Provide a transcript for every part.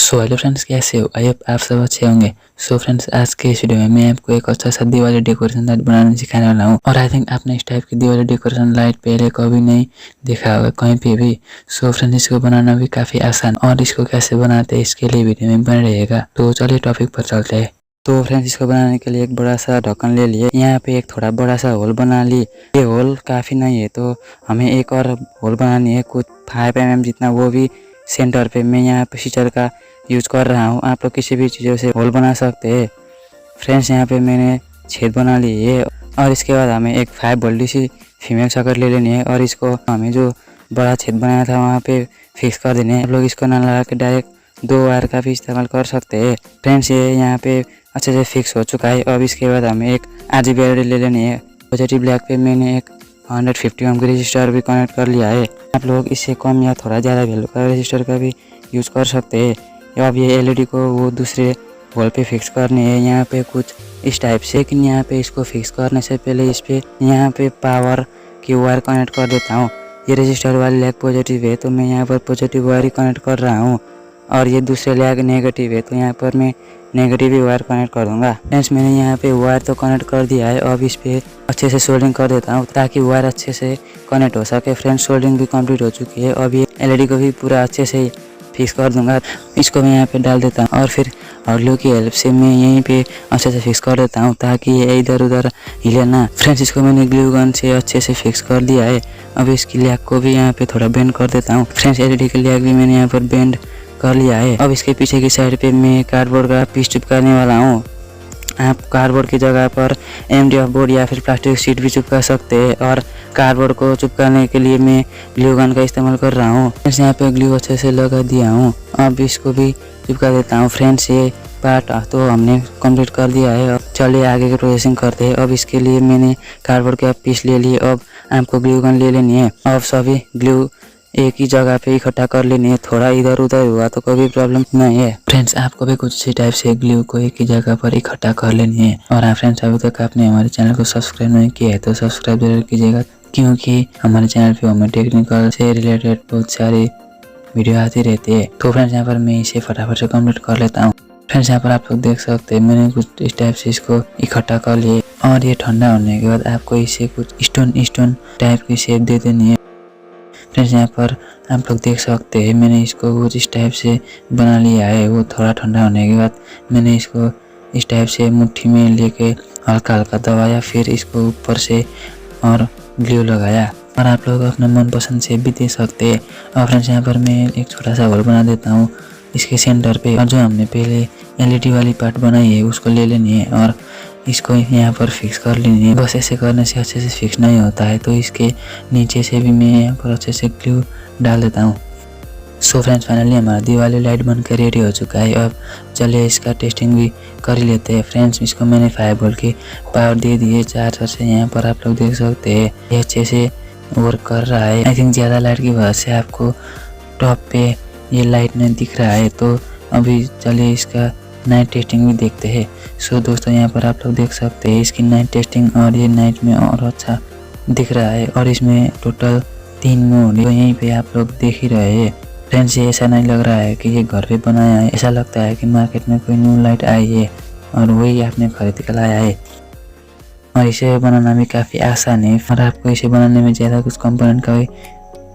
So hello friends, कैसे हो? I hope आप सब अच्छे होंगे। सो फ्रेंड्स, आज के इस वीडियो में मैं आपको एक अच्छा सा दिवाली डेकोरेशन लाइट बनाना सिखाने वाला हूँ। और आई थिंक आपने इस टाइप की दिवाली डेकोरेशन लाइट पहले कभी नहीं देखा होगा कहीं पे भी। सो फ्रेंड्स, इसको बनाना भी काफ़ी आसान, और इसको कैसे बनाते हैं इसके लिए वीडियो में बने रहेगा। तो चलिए टॉपिक पर चलते हैं। तो फ्रेंड्स, इसको बनाने के लिए एक बड़ा सा ढक्कन ले लिए। यहाँ पे एक थोड़ा बड़ा सा होल बना ली। ये होल काफ़ी नहीं है तो हमें एक और होल बनानी है, कुछ 5 mm जितना, वो भी सेंटर पे। मैं यहाँ पे सीजर का यूज कर रहा हूँ, आप लोग किसी भी चीज़ों से होल बना सकते हैं। फ्रेंड्स, यहाँ पे मैंने छेद बना ली है। और इसके बाद हमें एक 5 वोल्ट सी फीमेल सॉकेट ले लेनी है, और इसको हमें जो बड़ा छेद बनाया था वहाँ पे फिक्स कर देने हैं। आप लोग इसको ना लगा के डायरेक्ट 2 वायर का भी इस्तेमाल कर सकते हैं। फ्रेंड्स, ये यहाँ पे अच्छे से फिक्स हो चुका है। अब इसके बाद हमें एक RGB LED ले लेनी है। पॉजिटिव ब्लैक पे मैंने एक 150 ओम का रजिस्टर भी कनेक्ट कर लिया है। आप लोग इससे कम या थोड़ा ज़्यादा वैल्यू का रजिस्टर का भी यूज़ कर सकते हैं। अब ये LED को वो दूसरे वॉल पे फिक्स करनी है, यहाँ पे कुछ इस टाइप से। लेकिन यहाँ पे इसको फिक्स करने से पहले इस पे यहाँ पे पावर की वायर कनेक्ट कर देता हूँ। ये रजिस्टर वाली लैग पॉजिटिव है तो मैं यहाँ पर पॉजिटिव वायर ही कनेक्ट कर रहा हूँ, और ये दूसरे लैग नेगेटिव है तो यहाँ पर मैं नेगेटिव ही वायर कनेक्ट कर दूंगा। फ्रेंड्स, मैंने यहाँ पे वायर तो कनेक्ट कर दिया है। अब इस पे अच्छे से सोल्डिंग कर देता हूँ ताकि वायर अच्छे से कनेक्ट हो सके। फ्रेंड्स, सोल्डिंग भी कंप्लीट हो चुकी है। अब ये LED को भी पूरा अच्छे से फिक्स कर दूंगा। इसको मैं यहाँ पे डाल देता हूँ, और फिर ग्लू की हेल्प से मैं यहीं पे अच्छे से फिक्स कर देता हूँ ताकि ये इधर उधर हिले ना। फ्रेंड्स, इसको मैंने ग्लू गन से अच्छे से फिक्स कर दिया है। अब इसकी लैग को भी यहाँ पे थोड़ा बेंड कर देता हूँ। फ्रेंड्स, LED की लैग भी मैंने यहाँ पर बेंड कर लिया है। अब इसके पीछे की साइड पे मैं कार्डबोर्ड का पीस चिपकाने वाला हूँ। आप कार्डबोर्ड की जगह पर MDF बोर्ड या फिर प्लास्टिक शीट भी चिपका सकते हैं, और कार्डबोर्ड को चिपकाने के लिए मैं ग्लू गन का इस्तेमाल कर रहा हूँ। फ्रेंड्स, यहाँ पे ग्लू अच्छे से लगा दिया हूँ। अब इसको भी चिपका देता हूँ। फ्रेंड्स, ये पार्ट तो हमने कंप्लीट कर दिया है। अब चलिए आगे की प्रोसेसिंग करते हैं। अब इसके लिए मैंने कार्डबोर्ड का पीस ले लिए। अब आपको ग्लू गन ले लेनी है। अब सभी ग्लू एक ही जगह पे इकट्ठा कर लेनी है। थोड़ा इधर उधर हुआ तो कोई प्रॉब्लम नहीं है। फ्रेंड्स, आपको भी कुछ इसी टाइप से ग्लू को एक ही जगह पर इकट्ठा कर लेनी है। और हाँ फ्रेंड्स, अभी तक आपने हमारे चैनल को सब्सक्राइब नहीं किया है तो सब्सक्राइब जरूर कीजिएगा, क्योंकि हमारे चैनल पे हमें टेक्निकल से रिलेटेड बहुत सारी वीडियो आती रहती है। तो फ्रेंड्स, यहाँ पर मैं इसे फटाफट से कंप्लीट कर लेता हूँ। फ्रेंड्स, यहाँ पर आप लोग देख सकते हैं मैंने कुछ इस टाइप से इसको इकट्ठा कर लिए, और ये ठंडा होने के बाद आपको इसे कुछ स्टोन टाइप की शेप दे देनी है। फ्रेंड्स, यहाँ पर आप लोग देख सकते हैं मैंने इसको कुछ इस टाइप से बना लिया है। वो थोड़ा ठंडा होने के बाद मैंने इसको इस टाइप से मुट्ठी में लेके हल्का हल्का दबाया, फिर इसको ऊपर से और ग्लू लगाया। और आप लोग अपने मनपसंद से भी दे सकते हैं। और फ्रेंड्स, यहाँ पर मैं एक छोटा सा होल बना देता हूँ इसके सेंटर पे, और जो हमने पहले LED वाली पार्ट बनाई है उसको ले लेनी है और इसको यहाँ पर फिक्स कर लेनी है। बस ऐसे करने से अच्छे से फिक्स नहीं होता है, तो इसके नीचे से भी मैं यहाँ पर अच्छे से ग्लू डाल देता हूँ। सो फ्रेंड्स, फाइनली हमारा दिवाली लाइट बन के रेडी हो चुका है। अब चलिए इसका टेस्टिंग भी कर लेते हैं। फ्रेंड्स, इसको मैंने 5 वोल्ट की पावर दे दी है चार्जर से। यहाँ पर आप लोग देख सकते हैं ये अच्छे से वर्क कर रहा है। आई थिंक ज़्यादा लाइट की वजह से आपको टॉप पे ये लाइट नहीं दिख रहा है। तो अभी चलिए इसका नाइट टेस्टिंग भी देखते हैं। सो दोस्तों, यहाँ पर आप लोग देख सकते हैं इसकी नाइट टेस्टिंग, और ये नाइट में और अच्छा दिख रहा है। और इसमें टोटल 3 मोड तो यहीं पे आप लोग देख ही रहे हैं। फ्रेंड्स, ये ऐसा नहीं लग रहा है कि ये घर पे बनाया है, ऐसा लगता है कि मार्केट में कोई न्यू लाइट आई है और वही आपने खरीद कर लाया है। और इसे बनाना भी काफ़ी आसान है, और आपको इसे बनाने में ज़्यादा कुछ कंपोनेंट का भी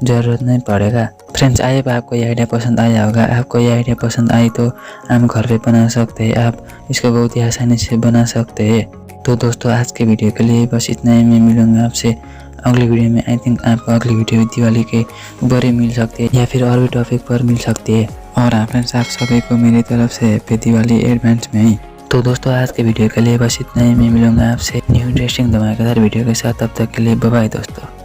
ज़रूरत नहीं पड़ेगा। फ्रेंड्स, आइए आपको ये आइडिया पसंद आया होगा। आपको ये आइडिया पसंद आई तो हम घर पे बना सकते हैं। आप इसको बहुत ही आसानी से बना सकते हैं। तो दोस्तों, आज के वीडियो के लिए बस इतना ही। मैं मिलूंगा आपसे अगली वीडियो में। आई थिंक आपको अगली वीडियो दिवाली के ऊपर ही मिल सकती है, या फिर और भी टॉपिक पर मिल सकती है। और हाँ फ्रेंड्स, आप सभी को मेरी तरफ से हैप्पी दिवाली एडवांस में ही। तो दोस्तों, आज के वीडियो के लिए बस इतना ही। मैं मिलूंगा आपसे न्यू इंटरेस्टिंग धमाकेदार वीडियो के साथ। तब तक के लिए बाय बाय दोस्तों।